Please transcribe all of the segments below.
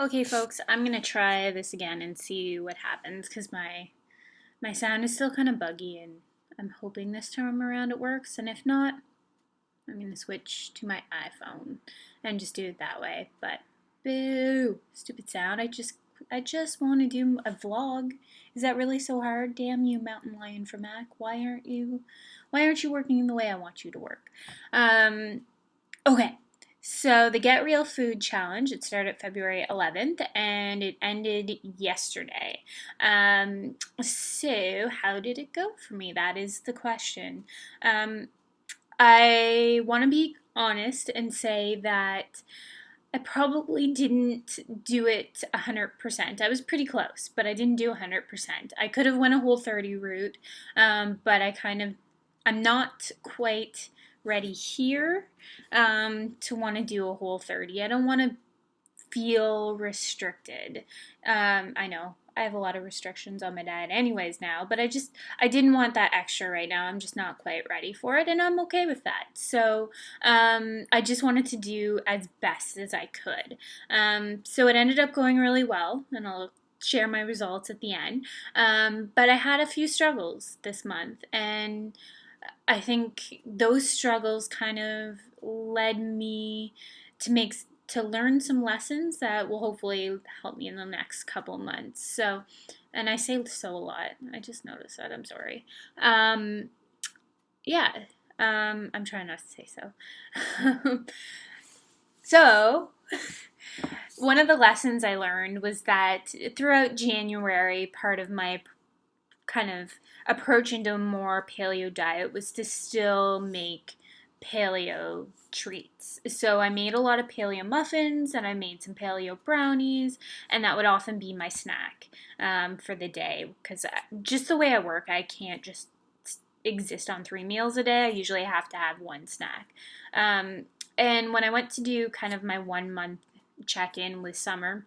Okay, folks, I'm gonna try this again and see what happens because my sound is still kind of buggy, and I'm hoping this time around it works. And if not, I'm gonna switch to my iPhone and just do it that way. But boo, stupid sound. I just want to do a vlog. Is that really so hard? Damn you, Mountain Lion for Mac. Why aren't you working the way I want you to work? Okay. So the Get Real Food Challenge, it started February 11th and it ended yesterday. So how did it go for me? That is the question. I want to be honest and say that I probably didn't do it 100%. I was pretty close, but I didn't do 100%. I could have went a Whole30 route, but I'm not quite ready here to want to do a Whole30. I don't want to feel restricted. I know I have a lot of restrictions on my diet anyways now, but I didn't want that extra right now. I'm just not quite ready for it, and I'm okay with that. So I just wanted to do as best as I could. So it ended up going really well, and I'll share my results at the end. But I had a few struggles this month, and I think those struggles kind of led me to learn some lessons that will hopefully help me in the next couple months. So, and I say so a lot. I just noticed that. I'm sorry. Yeah. I'm trying not to say so. So, one of the lessons I learned was that throughout January, part of my kind of approach into a more paleo diet was to still make paleo treats. So I made a lot of paleo muffins and I made some paleo brownies, and that would often be my snack for the day because just the way I work, I can't just exist on 3 meals a day. I usually have to have one snack. And when I went to do kind of my 1 month check in with Summer,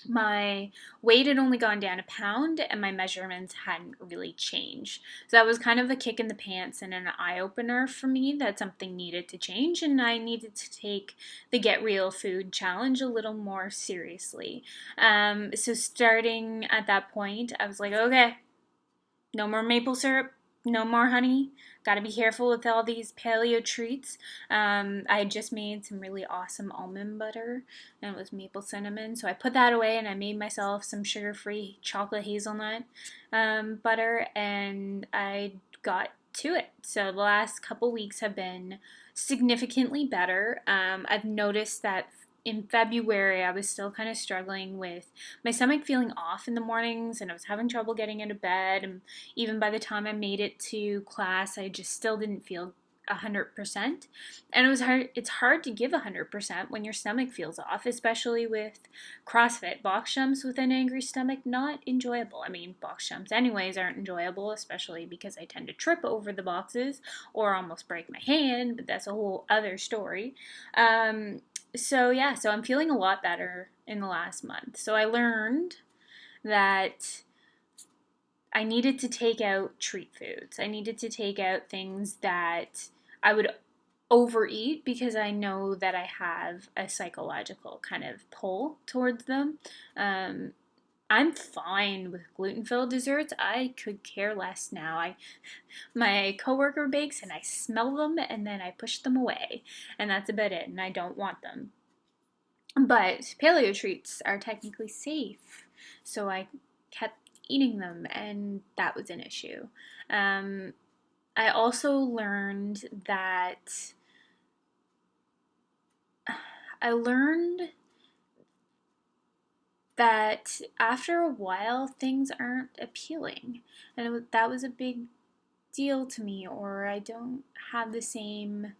my weight had only gone down a pound and my measurements hadn't really changed. So that was kind of a kick in the pants and an eye opener for me that something needed to change, and I needed to take the Get Real Food Challenge a little more seriously. So starting at that point, I was like, okay, no more maple syrup, no more honey. Got to be careful with all these paleo treats. I had just made some really awesome almond butter, and it was maple cinnamon. So I put that away and I made myself some sugar-free chocolate hazelnut butter, and I got to it. So the last couple weeks have been significantly better. I've noticed that in February, I was still kind of struggling with my stomach feeling off in the mornings, and I was having trouble getting into bed. And even by the time I made it to class, I just still didn't feel 100%. And it was hard. It's hard to give 100% when your stomach feels off, especially with CrossFit. Box jumps with an angry stomach, not enjoyable. I mean, box jumps anyways aren't enjoyable, especially because I tend to trip over the boxes or almost break my hand, but that's a whole other story. So I'm feeling a lot better in the last month. So I learned that I needed to take out treat foods. I needed to take out things that I would overeat because I know that I have a psychological kind of pull towards them. I'm fine with gluten-filled desserts. I could care less now. My coworker bakes and I smell them and then I push them away, and that's about it. And I don't want them. But paleo treats are technically safe, so I kept eating them, and that was an issue. Um, I also learned that I learned that after a while things aren't appealing, and that was a big deal to me, or I don't have the same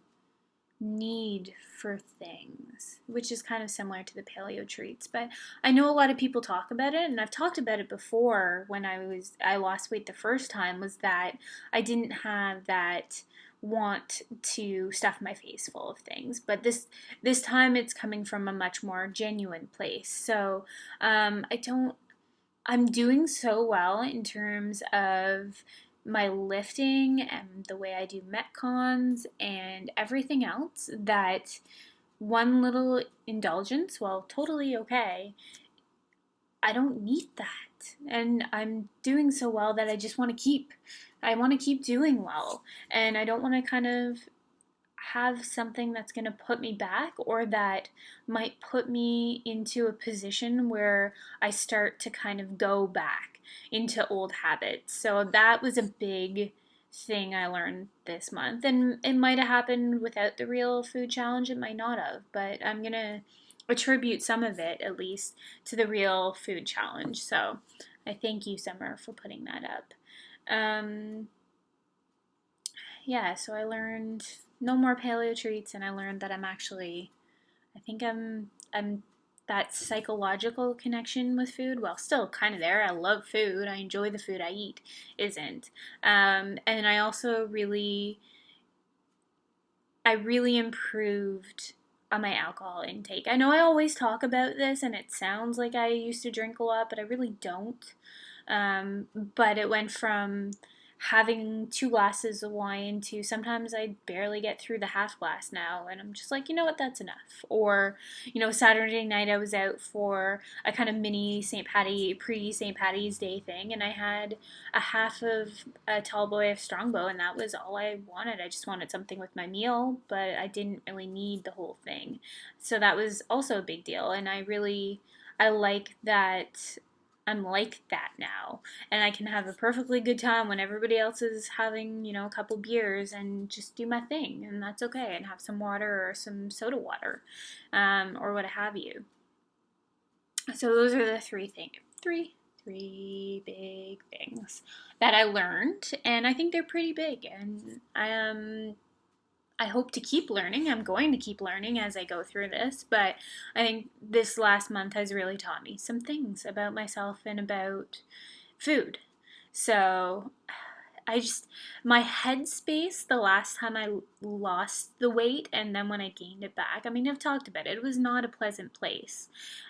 need for things, which is kind of similar to the paleo treats. But I know a lot of people talk about it, and I've talked about it before when I lost weight the first time, was that I didn't have that want to stuff my face full of things. But this time it's coming from a much more genuine place. So I don't I'm doing so well in terms of my lifting and the way I do Metcons and everything else that one little indulgence, well, totally okay, I don't need that. And I'm doing so well that I want to keep doing well. And I don't want to kind of have something that's going to put me back or that might put me into a position where I start to kind of go back into old habits. So that was a big thing I learned this month. And it might have happened without the real food challenge, it might not have, but I'm going to attribute some of it at least to the real food challenge. So I thank you, Summer, for putting that up. Um, yeah, so I learned no more paleo treats, and I learned that I think I'm that psychological connection with food, well, still kind of there. I love food. I enjoy the food I eat, isn't. And I really improved on my alcohol intake. I know I always talk about this, and it sounds like I used to drink a lot, but I really don't. But it went from having 2 glasses of wine to sometimes I barely get through the half glass now, and I'm just like, you know what, that's enough. Or, Saturday night I was out for a kind of mini pre St. Patty's Day thing, and I had a half of a tall boy of Strongbow, and that was all I wanted. I just wanted something with my meal, but I didn't really need the whole thing. So that was also a big deal, and I like that I'm like that now. And I can have a perfectly good time when everybody else is having, a couple beers and just do my thing. And that's okay. And have some water or some soda water or what have you. So those are the three big things that I learned. And I think they're pretty big. And I hope to keep learning. I'm going to keep learning as I go through this, but I think this last month has really taught me some things about myself and about food. So my headspace the last time I lost the weight and then when I gained it back, I mean, I've talked about it, it was not a pleasant place.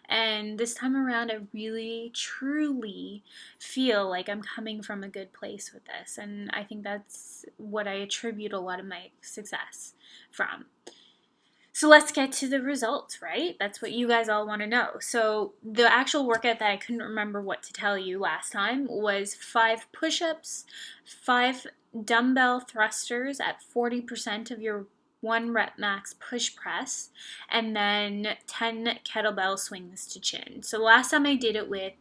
And this time around, I really, truly feel like I'm coming from a good place with this. And I think that's what I attribute a lot of my success from. So let's get to the results, right? That's what you guys all want to know. So the actual workout that I couldn't remember what to tell you last time was 5 push-ups, 5 dumbbell thrusters at 40% of your 1 rep max push press, and then 10 kettlebell swings to chin. So the last time I did it with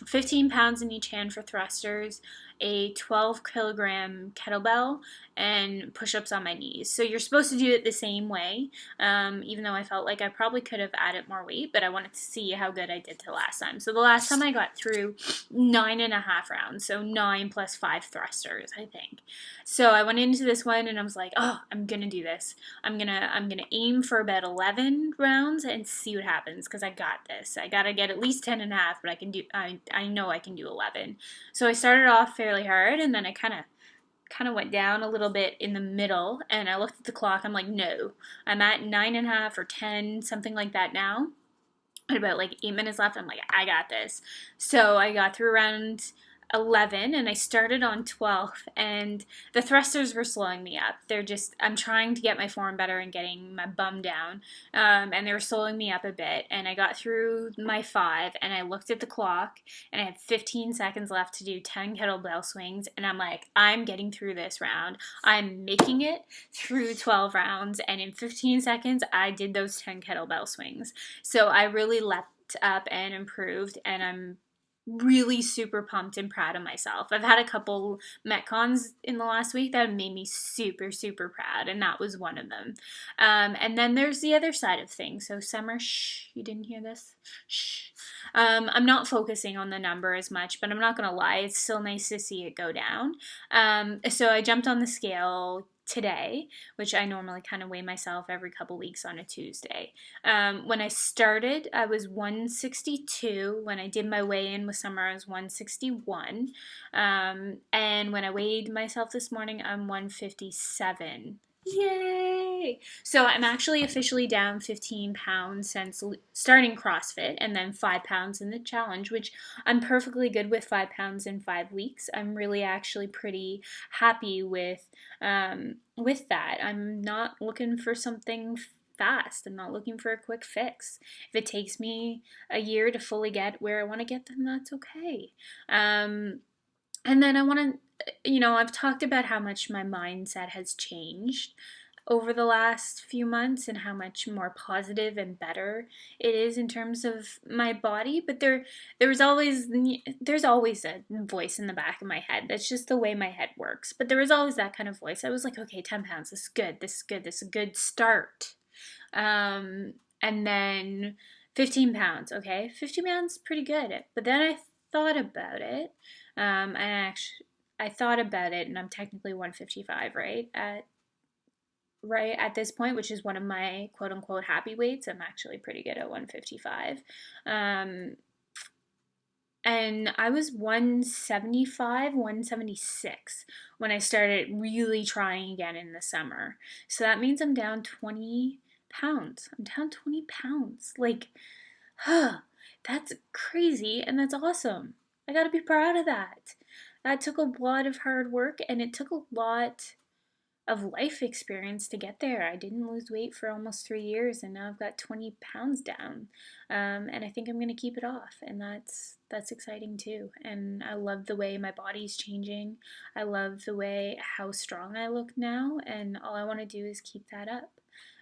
15 pounds in each hand for thrusters, a 12 kilogram kettlebell, and push-ups on my knees. So you're supposed to do it the same way, even though I felt like I probably could have added more weight, but I wanted to see how good I did to last time. So the last time I got through 9.5 rounds, so 9 plus 5 thrusters, I think. So I went into this one and I was like, oh, I'm gonna do this. I'm gonna aim for about 11 rounds and see what happens, because I got this. I gotta get at least 10.5, but I know I can do 11. So I started off fairly hard, and then I kind of went down a little bit in the middle, and I looked at the clock. I'm like, no, I'm at 9.5 or 10, something like that now. At about like 8 minutes left, I'm like, I got this. So I got through around 11 and I started on 12, and the thrusters were slowing me up. I'm trying to get my form better and getting my bum down, and they were slowing me up a bit, and I got through my 5 and I looked at the clock and I had 15 seconds left to do 10 kettlebell swings, and I'm like, I'm getting through this round. I'm making it through 12 rounds, and in 15 seconds I did those 10 kettlebell swings. So I really leapt up and improved, and I'm really super pumped and proud of myself. I've had a couple Metcons in the last week that made me super, super proud, and that was one of them. And then there's the other side of things. So Summer, shh, you didn't hear this? Shh. I'm not focusing on the number as much, but I'm not going to lie, it's still nice to see it go down. So I jumped on the scale today, which I normally kind of weigh myself every couple weeks on a Tuesday. When I started, I was 162. When I did my weigh-in with Summer, I was 161. And when I weighed myself this morning, I'm 157. Yay! So I'm actually officially down 15 pounds since starting CrossFit, and then 5 pounds in the challenge, which I'm perfectly good with 5 pounds in 5 weeks. I'm really actually pretty happy with that. I'm not looking for something fast. I'm not looking for a quick fix. If it takes me a year to fully get where I want to get, then that's okay. And then I want to, I've talked about how much my mindset has changed over the last few months and how much more positive and better it is in terms of my body. But there's always a voice in the back of my head. That's just the way my head works. But there was always that kind of voice. I was like, okay, 10 pounds, this is good, this is good, this is a good start. And then 15 pounds, okay, 15 pounds, pretty good. But then I thought about it. I thought about it, and I'm technically 155, right? At this point, which is one of my quote unquote happy weights. I'm actually pretty good at 155. And I was 175, 176 when I started really trying again in the summer. So that means I'm down 20 pounds. I'm down 20 pounds. Like, that's crazy, and that's awesome. I gotta be proud of that. That took a lot of hard work, and it took a lot of life experience to get there. I didn't lose weight for almost 3 years, and now I've got 20 pounds down, and I think I'm gonna keep it off, and that's exciting too. And I love the way my body's changing. I love the way how strong I look now, and all I want to do is keep that up.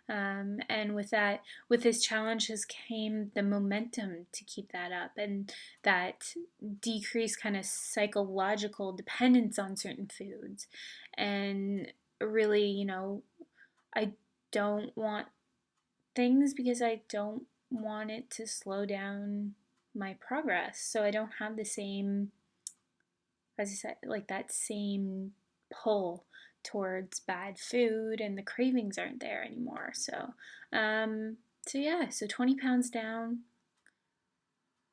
And with this challenge has came the momentum to keep that up, and that decrease kind of psychological dependence on certain foods. And really, I don't want things because I don't want it to slow down my progress. So I don't have the same, as I said, like that same pull towards bad food, and the cravings aren't there anymore. So, so 20 pounds down,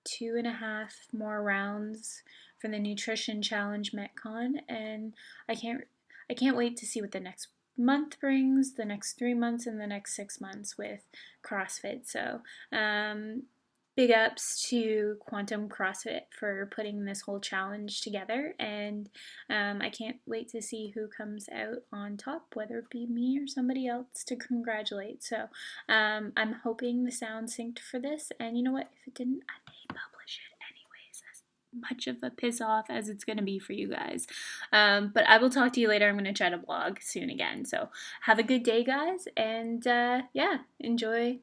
2.5 more rounds for the nutrition challenge Metcon, and I can't wait to see what the next month brings, the next 3 months, and the next 6 months with CrossFit. So, big ups to Quantum CrossFit for putting this whole challenge together, and I can't wait to see who comes out on top, whether it be me or somebody else to congratulate. So I'm hoping the sound synced for this, and you know what, if it didn't, I may publish it anyways, as much of a piss off as it's going to be for you guys. But I will talk to you later. I'm going to try to vlog soon again. So have a good day, guys, and enjoy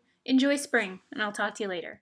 spring, and I'll talk to you later.